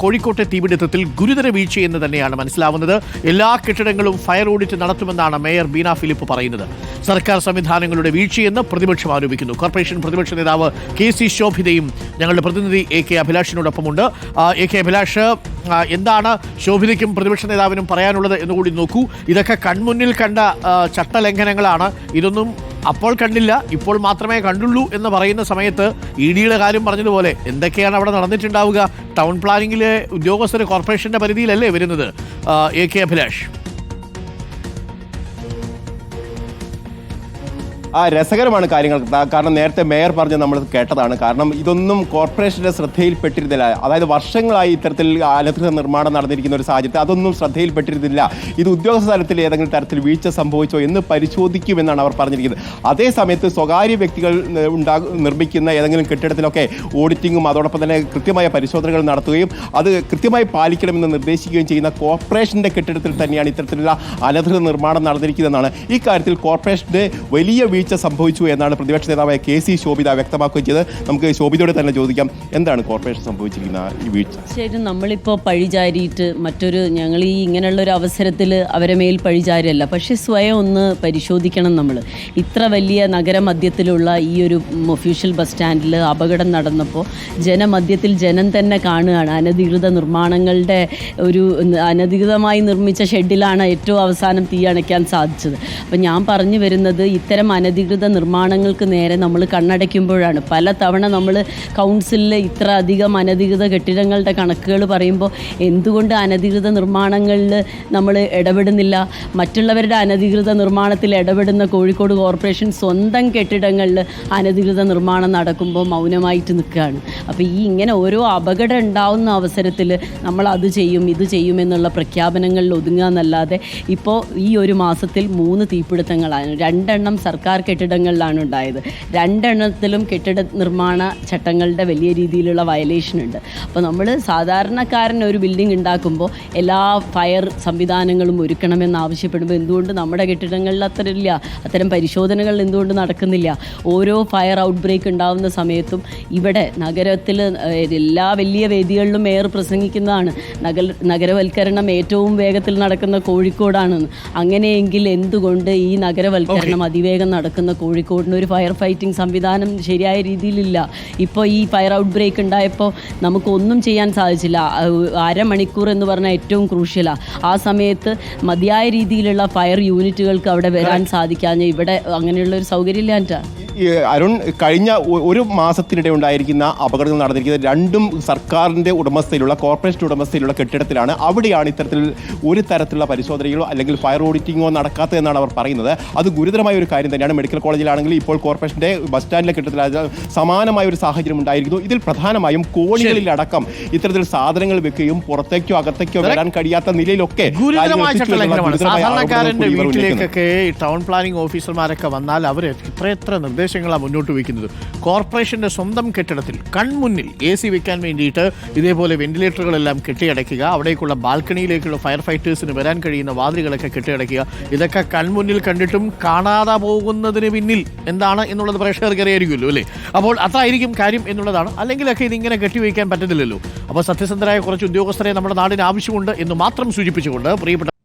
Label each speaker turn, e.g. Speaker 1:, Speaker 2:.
Speaker 1: കോഴിക്കോട്ടെ തീപിടുത്തത്തിൽ ഗുരുതര വീഴ്ചയെന്ന് തന്നെയാണ് മനസ്സിലാവുന്നത്. എല്ലാ കെട്ടിടങ്ങളും ഫയർ ഓഡിറ്റ് നടത്തുമെന്നാണ് മേയർ ബീന ഫിലിപ്പ് പറയുന്നത്. സർക്കാർ സംവിധാനങ്ങളുടെ വീഴ്ചയെന്ന് പ്രതിപക്ഷം ആരോപിക്കുന്നു. കോർപ്പറേഷൻ പ്രതിപക്ഷ നേതാവ് KC ശോഭിതയും ഞങ്ങളുടെ പ്രതിനിധി AK അഭിലാഷിനോടൊപ്പമുണ്ട്. AK അഭിലാഷ്, എന്താണ് ശോഭിതയ്ക്കും പ്രതിപക്ഷ നേതാവിനും പറയാനുള്ളത് എന്നുകൂടി നോക്കൂ. ഇതൊക്കെ കൺമുന്നിൽ കണ്ട ചട്ടലംഘനങ്ങളാണ്. ഇതൊന്നും അപ്പോൾ കണ്ടില്ല, ഇപ്പോൾ മാത്രമേ കണ്ടുള്ളൂ എന്ന് പറയുന്ന സമയത്ത് EDയുടെ കാര്യം പറഞ്ഞതുപോലെ എന്തൊക്കെയാണ് അവിടെ നടന്നിട്ടുണ്ടാവുക? ടൗൺ പ്ലാനിങ്ങിലെ ഉദ്യോഗസ്ഥർ കോർപ്പറേഷന്റെ പരിധിയിലല്ലേ വരുന്നത്? AK അഭിലാഷ്.
Speaker 2: രസകരമാണ് കാര്യങ്ങൾ. കാരണം നേരത്തെ മേയർ പറഞ്ഞ് നമ്മൾ കേട്ടതാണ്. കാരണം ഇതൊന്നും കോർപ്പറേഷന്റെ ശ്രദ്ധയിൽപ്പെട്ടിരുന്നില്ല. അതായത് വർഷങ്ങളായി ഇത്തരത്തിൽ അനധികൃത നിർമ്മാണം നടന്നിരിക്കുന്ന ഒരു സാഹചര്യത്തിൽ അതൊന്നും ശ്രദ്ധയിൽപ്പെട്ടിരുന്നില്ല. ഇത് ഉദ്യോഗസ്ഥ തലത്തിൽ ഏതെങ്കിലും തരത്തിൽ വീഴ്ച സംഭവിച്ചോ എന്ന് പരിശോധിക്കുമെന്നാണ് അവർ പറഞ്ഞിരിക്കുന്നത്. അതേ സമയത്ത് സ്വകാര്യ വ്യക്തികൾ നിർമ്മിക്കുന്ന ഏതെങ്കിലും കെട്ടിടത്തിലൊക്കെ ഓഡിറ്റിങ്ങും അതോടൊപ്പം തന്നെ കൃത്യമായ പരിശോധനകൾ നടത്തുകയും അത് കൃത്യമായി പാലിക്കണമെന്ന് നിർദ്ദേശിക്കുകയും ചെയ്യുന്ന കോർപ്പറേഷന്റെ കെട്ടിടത്തിൽ തന്നെയാണ് ഇത്തരത്തിലുള്ള അനധികൃത നിർമ്മാണം നടന്നിരിക്കുന്നതെന്നാണ്. ഈ കാര്യത്തിൽ കോർപ്പറേഷന്റെ വലിയ വീഴ്ച സംഭവിച്ചു എന്നാണ് പ്രതിപക്ഷ നേതാവായ KC ശോഭിത വ്യക്തമാക്കുകയും ചെയ്തത്. നമുക്ക് ശോഭിതയോട് തന്നെ ചോദിക്കാം, എന്താണ് കോർപ്പറേഷൻ സംഭവിച്ചിരിക്കുന്ന ഈ വീഴ്ച?
Speaker 3: ശരി, നമ്മളിപ്പോൾ പഴിചാരിയിട്ട് ഞങ്ങൾ ഈ ഇങ്ങനെയുള്ളൊരു അവസരത്തിൽ അവരെ മേൽ പഴിചാരല്ല, പക്ഷേ സ്വയം ഒന്ന് പരിശോധിക്കണം. നമ്മൾ ഇത്ര വലിയ നഗരമധ്യത്തിലുള്ള ഈ ഒരു ഒഫീഷ്യൽ ബസ് സ്റ്റാൻഡിൽ അപകടം നടന്നപ്പോൾ ജനമധ്യത്തിൽ ജനം തന്നെ കാണുകയാണ്. അനധികൃത നിർമ്മാണങ്ങളുടെ അനധികൃതമായി നിർമ്മിച്ച ഷെഡിലാണ് ഏറ്റവും അവസാനം തീ അണയ്ക്കാൻ സാധിച്ചത്. അപ്പം ഞാൻ പറഞ്ഞു വരുന്നത്, ഇത്തരം അനധികൃത നിർമ്മാണങ്ങൾക്ക് നേരെ നമ്മൾ കണ്ണടയ്ക്കുമ്പോഴാണ്. പല തവണ നമ്മൾ കൗൺസിലിൽ ഇത്ര അധികം അനധികൃത കെട്ടിടങ്ങളുടെ കണക്കുകൾ പറയുമ്പോൾ എന്തുകൊണ്ട് അനധികൃത നിർമ്മാണങ്ങളിൽ നമ്മൾ ഇടപെടുന്നില്ല? മറ്റുള്ളവരുടെ അനധികൃത നിർമ്മാണത്തിൽ ഇടപെടുന്ന കോഴിക്കോട് കോർപ്പറേഷൻ സ്വന്തം കെട്ടിടങ്ങളിൽ അനധികൃത നിർമ്മാണം നടക്കുമ്പോൾ മൗനമായിട്ട് നിൽക്കുകയാണ്. അപ്പോൾ ഇങ്ങനെ ഓരോ അപകടം ഉണ്ടാവുന്ന അവസരത്തിൽ നമ്മൾ അത് ചെയ്യും ഇത് ചെയ്യും എന്നുള്ള പ്രഖ്യാപനങ്ങളിൽ ഒതുങ്ങുക എന്നല്ലാതെ ഇപ്പോൾ ഈ ഒരു മാസത്തിൽ 3 തീപിടുത്തങ്ങളാണ്. 2 എണ്ണം സർക്കാർ കെട്ടിടങ്ങളിലാണ് ഉണ്ടായത്. 2 എണ്ണത്തിലും കെട്ടിട നിർമ്മാണ ചട്ടങ്ങളുടെ വലിയ രീതിയിലുള്ള വയലേഷൻ ഉണ്ട്. അപ്പോൾ നമ്മൾ സാധാരണക്കാരൻ ഒരു ബിൽഡിംഗ് ഉണ്ടാക്കുമ്പോൾ എല്ലാ ഫയർ സംവിധാനങ്ങളും ഒരുക്കണമെന്ന് ആവശ്യപ്പെടുമ്പോൾ എന്തുകൊണ്ട് നമ്മുടെ കെട്ടിടങ്ങളിൽ അത്തരം പരിശോധനകൾ എന്തുകൊണ്ട് നടക്കുന്നില്ല? ഓരോ ഫയർ ഔട്ട് ബ്രേക്ക് ഉണ്ടാകുന്ന സമയത്തും ഇവിടെ നഗരത്തിൽ എല്ലാ വലിയ വേദികളിലും മേയർ പ്രസംഗിക്കുന്നതാണ് നഗരവൽക്കരണം ഏറ്റവും വേഗത്തിൽ നടക്കുന്ന കോഴിക്കോടാണെന്ന്. അങ്ങനെയെങ്കിൽ എന്തുകൊണ്ട് ഈ നഗരവൽക്കരണം അതിവേഗം നടക്കുന്ന കോഴിക്കോടിന് ഒരു ഫയർ ഫൈറ്റിംഗ് സംവിധാനം ശരിയായ രീതിയിലില്ല? ഇപ്പോൾ ഈ ഫയർ ഔട്ട് ബ്രേക്ക് ഉണ്ടായപ്പോൾ നമുക്കൊന്നും ചെയ്യാൻ സാധിച്ചില്ല. അരമണിക്കൂർ എന്ന് പറഞ്ഞാൽ ഏറ്റവും ക്രൂഷ്യലാണ്. ആ സമയത്ത് മതിയായ രീതിയിലുള്ള ഫയർ യൂണിറ്റുകൾക്ക് അവിടെ വരാൻ സാധിക്കാഞ്ഞ ഇവിടെ അങ്ങനെയുള്ള ഒരു സൗകര്യം ഇല്ലാറ്റാ.
Speaker 2: അരുൺ, കഴിഞ്ഞ ഒരു മാസത്തിനിടെ ഉണ്ടായിരിക്കുന്ന അപകടങ്ങൾ നടന്നിരിക്കുന്നത് 2ഉം സർക്കാരിൻ്റെ ഉടമസ്ഥയിലുള്ള കോർപ്പറേഷൻ ഉടമസ്ഥയിലുള്ള കെട്ടിടത്തിലാണ്. അവിടെയാണ് ഇത്തരത്തിൽ ഒരു തരത്തിലുള്ള പരിശോധനകളോ അല്ലെങ്കിൽ ഫയർ ഓഡിറ്റിങ്ങോ നടക്കാത്തതെന്നാണ് അവർ പറയുന്നത്. അത് ഗുരുതരമായ ഒരു കാര്യം തന്നെയാണ്. മെഡിക്കൽ കോളേജിലാണെങ്കിൽ ഇപ്പോൾ കോർപ്പറേഷൻ്റെ ബസ് സ്റ്റാൻഡിലെ കെട്ടിടത്തിൽ സമാനമായ ഒരു സാഹചര്യം ഉണ്ടായിരിക്കുന്നു. ഇതിൽ പ്രധാനമായും കോണികളിലടക്കം ഇത്തരത്തിൽ സാധനങ്ങൾ വെക്കുകയും പുറത്തേക്കോ അകത്തേക്കോ വരാൻ കഴിയാത്ത നിലയിലൊക്കെ
Speaker 1: സാധാരണക്കാരൻ്റെ വീട്ടിലേക്കൊക്കെ ടൗൺ പ്ലാനിംഗ് ഓഫീസർമാരൊക്കെ വന്നാൽ അവർ എത്ര നിർദ്ദേശങ്ങളാണ് മുന്നോട്ട് വയ്ക്കുന്നത്. കോർപ്പറേഷന്റെ സ്വന്തം കെട്ടിടത്തിൽ കൺമുന്നിൽ AC വെക്കാൻ വേണ്ടിയിട്ട് ഇതേപോലെ വെന്റിലേറ്ററുകളെല്ലാം കെട്ടിയടയ്ക്കുക, അവിടേക്കുള്ള ബാൽക്കണിയിലേക്കുള്ള ഫയർ ഫൈറ്റേഴ്സിന് വരാൻ കഴിയുന്ന വാതിലുകളൊക്കെ കെട്ടിയടയ്ക്കുക. ഇതൊക്കെ കൺമുന്നിൽ കണ്ടിട്ടും കാണാതെ പോകുന്നതിന് പിന്നിൽ എന്താണ് എന്നുള്ളത് പ്രേക്ഷകർക്ക് അറിയായിരിക്കുമല്ലോ അല്ലേ? അപ്പോൾ അതായിരിക്കും കാര്യം എന്നുള്ളതാണ്. അല്ലെങ്കിലൊക്കെ ഇതിങ്ങനെ കെട്ടിവയ്ക്കാൻ പറ്റത്തില്ലല്ലോ. അപ്പോൾ സത്യസന്ധരായ കുറച്ച് ഉദ്യോഗസ്ഥരെ നമ്മുടെ നാടിന് ആവശ്യമുണ്ട് എന്ന് മാത്രം സൂചിപ്പിച്ചുകൊണ്ട് പ്രിയപ്പെട്ട